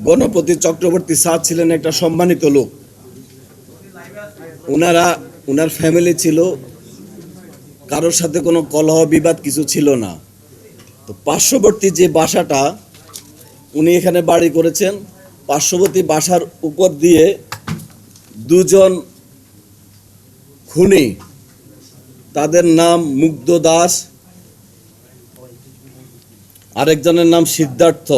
Ganapati Chakraborty sir ছিলেন একটা সম্মানিত লোক। ওনার ফ্যামিলি ছিল, কারোর সাথে কোনো কলহ বিবাদ কিছু ছিল না। তো পার্শ্ববর্তী যে বাসাটা উনি এখানে বাড়ি করেছেন, পার্শ্ববর্তী বাসার উপর দিয়ে দুজন খুনি, তাদের নাম মুগ্ধ দাস, আরেকজনের নাম সিদ্ধার্থ।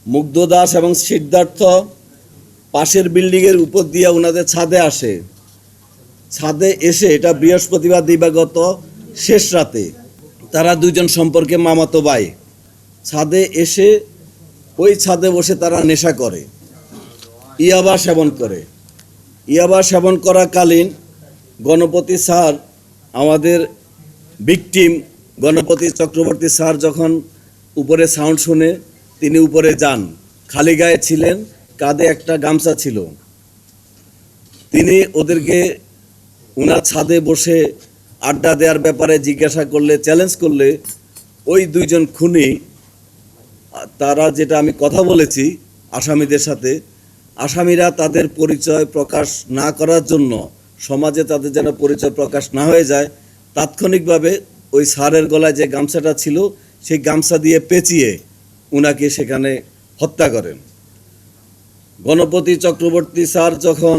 মুগ্ধ দাস এবং সিদ্ধার্থ পাশের বিল্ডিংয়ের উপর দিয়ে ওনাদের ছাদে আসে। ছাদে এসে, এটা বৃহস্পতিবার দিবাগত শেষ রাতে, তারা দুজন সম্পর্কে মামাতো ভাই। ছাদে এসে ওই ছাদে বসে তারা নেশা করে, ইয়াবা সেবন করে। ইয়াবা সেবন করাকালীন গণপতি স্যার, আমাদের ভিকটিম গণপতি চক্রবর্তী স্যার, যখন উপরে সাউন্ড শুনে তিনি উপরে যান। খালি গায়ে ছিলেন, কাঁধে একটা গামছা ছিল। তিনি ওদেরকে ওনার ছাদে বসে আড্ডা দেওয়ার ব্যাপারে জিজ্ঞাসা করলে, চ্যালেঞ্জ করলে, ওই দুইজন খুনি, তারা যেটা আমি কথা বলেছি আসামিদের সাথে, আসামিরা তাদের পরিচয় প্রকাশ না করার জন্য, সমাজে তাদের যেন পরিচয় প্রকাশ না হয়ে যায়, তাৎক্ষণিকভাবে ওই স্যারের গলায় যে গামছাটা ছিল সেই গামছা দিয়ে পেঁচিয়ে উনাকে সেখানে হত্যা করেন। গণপতি চক্রবর্তী স্যার যখন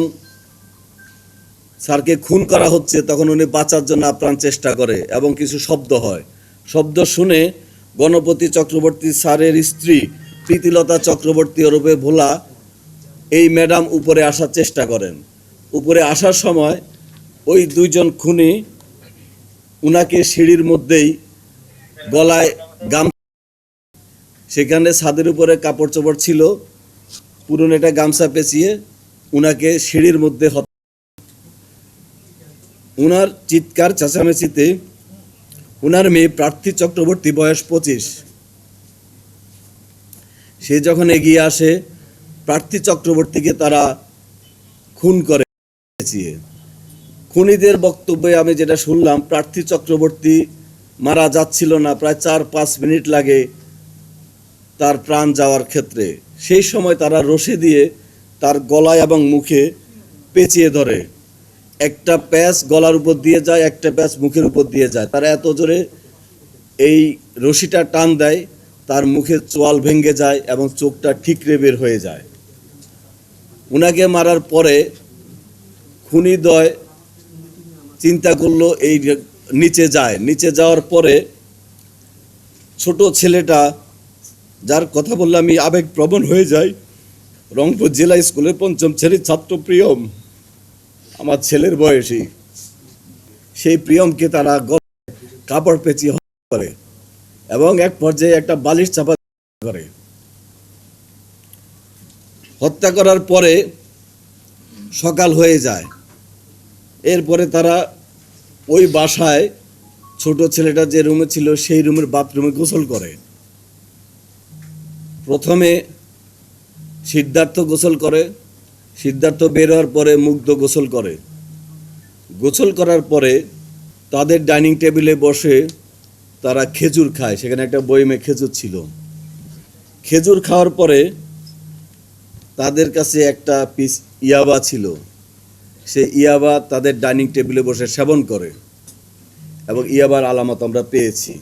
স্যারকে খুন করা হচ্ছে, তখন উনি বাঁচার জন্য আপ্রাণ চেষ্টা করে এবং কিছু শব্দ হয়। শব্দ শুনে গণপতি চক্রবর্তী স্যারের স্ত্রী প্রীতিলতা চক্রবর্তী ওরফে ভোলা, এই ম্যাডাম উপরে আসার চেষ্টা করেন। উপরে আসার সময় ওই দুইজন খুনি উনাকে সিঁড়ির মধ্যেই গলায় সেখানে ছাদের উপরে কাপড় চোপড় ছিল, পুরনো একটা গামছা পেঁচিয়ে উনাকে সিঁড়ির মধ্যে উনার চিৎকার চেঁচামেচিতে উনার মেয়ে প্রার্থী চক্রবর্তী, বয়স 25, সে যখন এগিয়ে আসে, প্রার্থী চক্রবর্তীকে তারা খুন করে। খুনিদের বক্তব্যে আমি যেটা শুনলাম, প্রার্থী চক্রবর্তী মারা যাচ্ছিল না, প্রায় 4-5 মিনিট লাগে তার প্রাণ যাওয়ার ক্ষেত্রে। সেই সময় তারা রশি দিয়ে তার গলায় এবং মুখে পেঁচিয়ে ধরে। একটা প্যাচ গলার উপর দিয়ে যায়, একটা প্যাচ মুখের উপর দিয়ে যায়। তারা এত জোরে এই রশিটা টান দেয়, তার মুখের চোয়াল ভেঙে যায় এবং চোখটা ঠিকরে বের হয়ে যায়। উনাকে মারার পরে খুনিদ্বয় চিন্তা করলো এই নিচে যায়। নিচে যাওয়ার পরে ছোট ছেলেটা, যার কথা বললে আমি আবেগপ্রবণ হয়ে যাই, রংপুর জেলা স্কুলের 5ম শ্রেণীর ছাত্র প্রিয়ম, আমার ছেলের বয়সী, সেই প্রিয়মকে তারা কাপড় পেঁচিয়ে হত্যা করে এবং এক পর্যায়ে একটা বালিশ চাপা করে। হত্যা করার পরে সকাল হয়ে যায়। এরপরে তারা ওই বাসায়, ছোট ছেলেটা যে রুমে ছিল সেই রুমের বাথরুমে গোসল করে। প্রথমে সিদ্ধার্থ গোসল করে, সিদ্ধার্থ বের হওয়ার পরে মুগ্ধ গোসল করে। গোসল করার পরে তাদের ডাইনিং টেবিলে বসে তারা খেজুর খায়। সেখানে একটা বয়মে খেজুর ছিল। খেজুর খাওয়ার পরে তাদের কাছে একটা পিস ইয়াবা ছিল। সে ইয়াবা তাদের ডাইনিং টেবিলে বসে সেবন করে এবং ইয়াবার আলামত আমরা পেয়েছি।